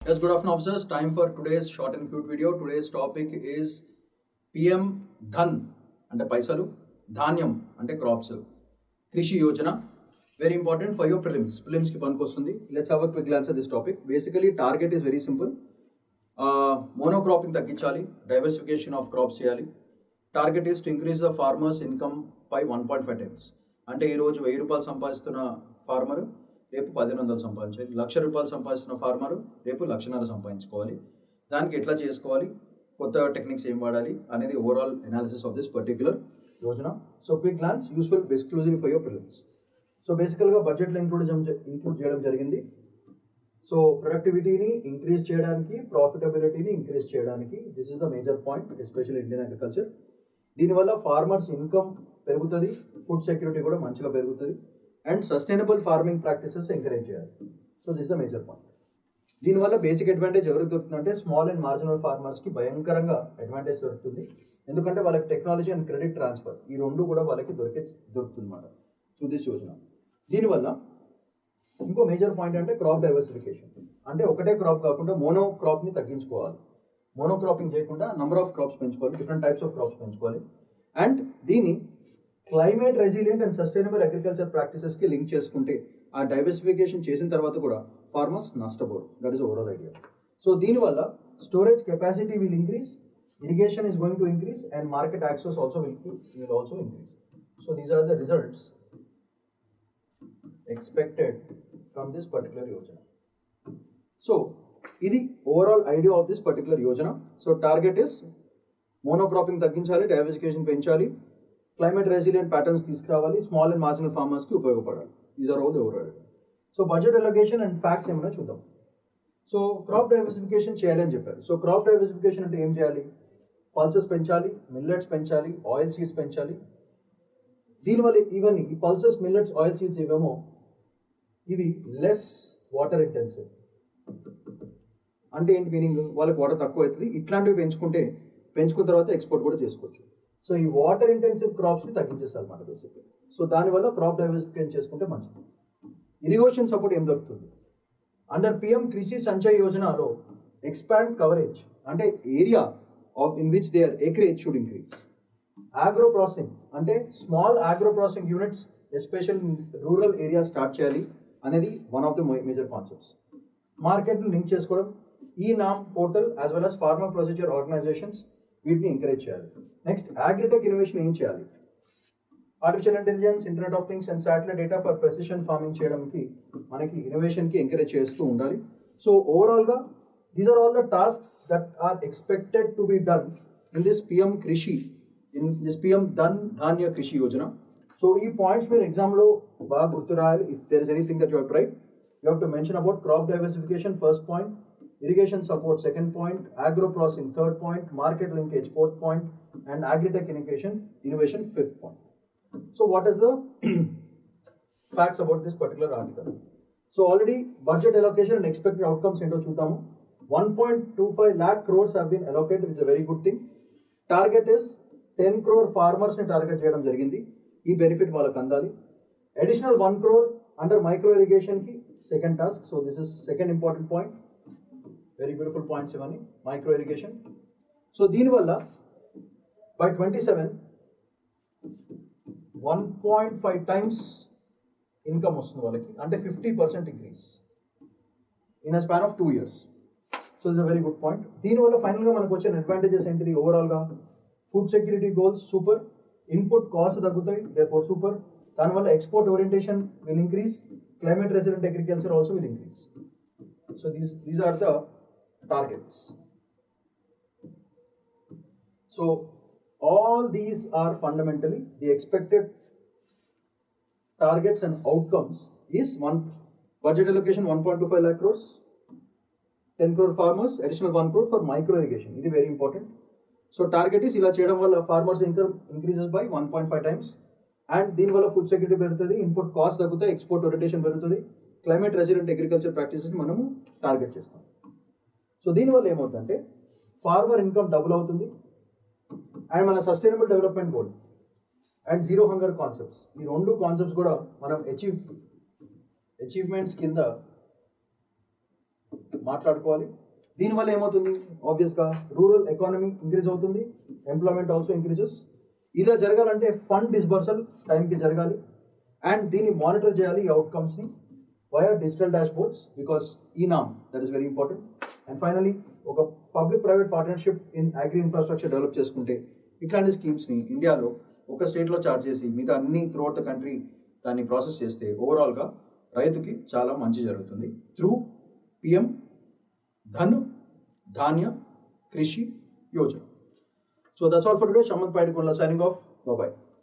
Yes, good afternoon, officers. Time for today's short and cute video. Today's topic is PM Dhan అంటే పైసలు, ధాన్యం అంటే crops, కృషి Yojana. Very important for your prelims. Prelims కి పనికొస్తుంది. Let's have a quick glance at this topic. Basically, target is very simple. Monocropping తగ్గించాలి, diversification of crops చేయాలి. Target is to increase the farmer's income by 1.5 times. అంటే ఈరోజు 1000 రూపాయలు సంపాదిస్తున్న farmer రేపు 1500 సంపాదించాలి. 1,00,000 రూపాయలు సంపాదిస్తున్న ఫార్మర్ రేపు 1,50,000 సంపాదించుకోవాలి. దానికి ఎట్లా చేసుకోవాలి, కొత్త టెక్నిక్స్ ఏం వాడాలి అనేది overall analysis of this particular యోజన. So quick glance useful exclusively for your prelims. So బేసికల్గా బడ్జెట్లో ఇంక్లూడ్ చేయడం జరిగింది. సో ప్రొడక్టివిటీని ఇంక్రీజ్ చేయడానికి, ప్రాఫిటబిలిటీని ఇంక్రీజ్ చేయడానికి this is the major point, especially Indian agriculture. దీనివల్ల ఫార్మర్స్ ఇన్కమ్ పెరుగుతుంది, ఫుడ్ సెక్యూరిటీ కూడా మంచిగా పెరుగుతుంది, and sustainable farming practices encourage చేయాలి. So this the major point. దీనివల్ల బేసిక్ అడ్వాంటేజ్ ఎవరికి దొరుకుతుందంటే స్మాల్ అండ్ మార్జినల్ ఫార్మర్స్కి భయంకరంగా అడ్వాంటేజ్ దొరుకుతుంది. ఎందుకంటే వాళ్ళకి టెక్నాలజీ అండ్ క్రెడిట్ ట్రాన్స్ఫర్ ఈ రెండు కూడా వాళ్ళకి దొరుకుతుంది అన్నమాట త్రూ దిస్ యోజన. దీనివల్ల ఇంకో మేజర్ పాయింట్ అంటే క్రాప్ డైవర్సిఫికేషన్. అంటే ఒకటే క్రాప్ కాకుండా మోనో క్రాప్ని తగ్గించుకోవాలి. మోనో క్రాపింగ్ చేయకుండా నంబర్ ఆఫ్ క్రాప్స్ పెంచుకోవాలి, డిఫరెంట్ టైప్స్ ఆఫ్ క్రాప్స్ పెంచుకోవాలి. అండ్ దీన్ని climate resilient and sustainable agriculture ప్రాక్టీసెస్కి లింక్ చేసుకుంటే ఆ డైవర్సిఫికేషన్ చేసిన తర్వాత కూడా ఫార్మర్స్ నష్టపోరు. That is overall idea. So దీనివల్ల storage capacity will increase, irrigation is going to increase, and market access also will also increase. So these are the results expected from this particular యోజన. So ఇది overall idea of this particular యోజన. So target is monocropping తగ్గించాలి, diversification పెంచాలి, climate resilient patterns తీసుకురావాలి, small and marginal ఫార్మర్స్కి ఉపయోగపడాలి. These are all the overall idea. So budget allocation and facts ఏమైనా చూద్దాం. సో క్రాప్ డైవర్సిఫికేషన్ చేయాలి అని చెప్పారు. సో క్రాప్ డైవర్సిఫికేషన్ అంటే ఏం చేయాలి? పల్సెస్ పెంచాలి, మిల్లెట్స్ పెంచాలి, ఆయిల్ సీడ్స్ పెంచాలి. దీనివల్ల ఈవెన్ ఈ పల్సెస్, మిల్లెట్స్, ఆయిల్ సీడ్స్ ఇవేమో ఇవి లెస్ వాటర్ ఇంటెన్సివ్. అంటే ఏంటి మీనింగ్? వాళ్ళకి వాటర్ తక్కువ అవుతుంది. ఇట్లాంటివి పెంచుకున్న తర్వాత ఎక్స్పోర్ట్ కూడా చేసుకోవచ్చు. సో ఈ వాటర్ ఇంటెన్సివ్ క్రాప్స్ని తగ్గించేస్తారు అన్నమాట బేసిక్గా. సో దానివల్ల క్రాప్ డైవర్సిఫికేషన్ చేసుకుంటే మంచిది. ఇరిగేషన్ సపోర్ట్ ఏం దొరుకుతుంది? అండర్ పిఎం కృషి సంచయ్ యోజనలో ఎక్స్పాండ్ కవరేజ్ అంటే area of in which their acreage should increase. Agro processing అంటే small agro processing units especial rural area start చేయాలి అనేది one of the major concepts. మార్కెట్ని లింక్ చేసుకోవడం, e NAM portal as well as farmer procedure organisations వీటిని encourage చేయాలి. Next agritech innovation ఏం చేయాలి? Artificial intelligence, internet of things and satellite data for precision farming చేయడానికి మనకి ఇన్నోవేషన్కి ఎంకరేజ్ చేస్తూ ఉండాలి. సో ఓవరాల్గా these are all the tasks that are expected to be done in this PM Krishi, in this PM Dhanya Krishi Yojana. So ఈ points మీరు ఎగ్జామ్లో బాగా గుర్తు రాయాలి. If there is anything that you have tried, you have to mention about crop diversification first point, irrigation support second point, agro processing third point, market linkage fourth point, and agritech innovation fifth point. So what is the facts about this particular article? So already budget allocation and expected outcomes into chudamu. 1.25 lakh crores have been allocated, which is a very good thing. Target is 10 crore farmers ni target cheyadam jarigindi. Ee benefit vallaku andali. Additional 1 crore under micro irrigation ki second task. So this is second important point. Very beautiful points ఇవన్నీ. Micro irrigation. So దీనివల్ల by 27 1.5 times income వస్తుంది వాళ్ళకి, అంటే 50% increase in a span of 2 years. So it's a very good point. దీనివల్ల ఫైనల్గా మనకు వచ్చిన advantages ఏంటిది? ఓవరాల్గా food security goals super, input cost తగ్గుతాయి, దేర్ ఫోర్ సూపర్. దానివల్ల export orientation will increase, climate resilient agriculture also will increase. So these are the targets. So all these are fundamentally the expected targets and outcomes is one budget allocation 1.25 lakh crores, 10 crore farmers, additional 1 crore for micro irrigation. This is very important. So target is ila cheyadam valla farmers income increases by 1.5 times, and దీని వల్ల food security పెరుగుతుంది, input cost తగ్గుతాయి, export orientation పెరుగుతుంది, climate resilient agriculture practices మనము target చేస్తాం. So దీనివల్ల ఏమవుతుందంటే farmer income double అవుతుంది, అండ్ మన sustainable development goal and zero hunger concepts, ఈ రెండు కాన్సెప్ట్స్ కూడా మనం అచీవ్మెంట్స్ కింద మాట్లాడుకోవాలి. దీనివల్ల ఏమవుతుంది, ఆబ్వియస్గా రూరల్ ఎకానమీ ఇంక్రీజ్ అవుతుంది, ఎంప్లాయ్మెంట్ ఆల్సో ఇంక్రీజెస్. ఇలా జరగాలంటే ఫండ్ డిస్బర్సల్ టైంకి జరగాలి అండ్ దీన్ని మానిటర్ చేయాలి ఈ అవుట్కమ్స్ని via digital dashboards because ENAM, that is very important. And finally, ఒక public private partnership in agri infrastructure develop చేసుకుంటే ఇట్లాంటి స్కీమ్స్ని ఇండియాలో ఒక స్టేట్లో చార్జ్ చేసి మిగతా అన్ని త్రూఅవుట్ ద కంట్రీ దాన్ని ప్రాసెస్ చేస్తే ఓవరాల్గా రైతుకి చాలా మంచి జరుగుతుంది త్రూ పిఎం ధన్ ధాన్య Krishi Yojana. So that's all for today. Shamanth Padikonla signing off. Bye bye.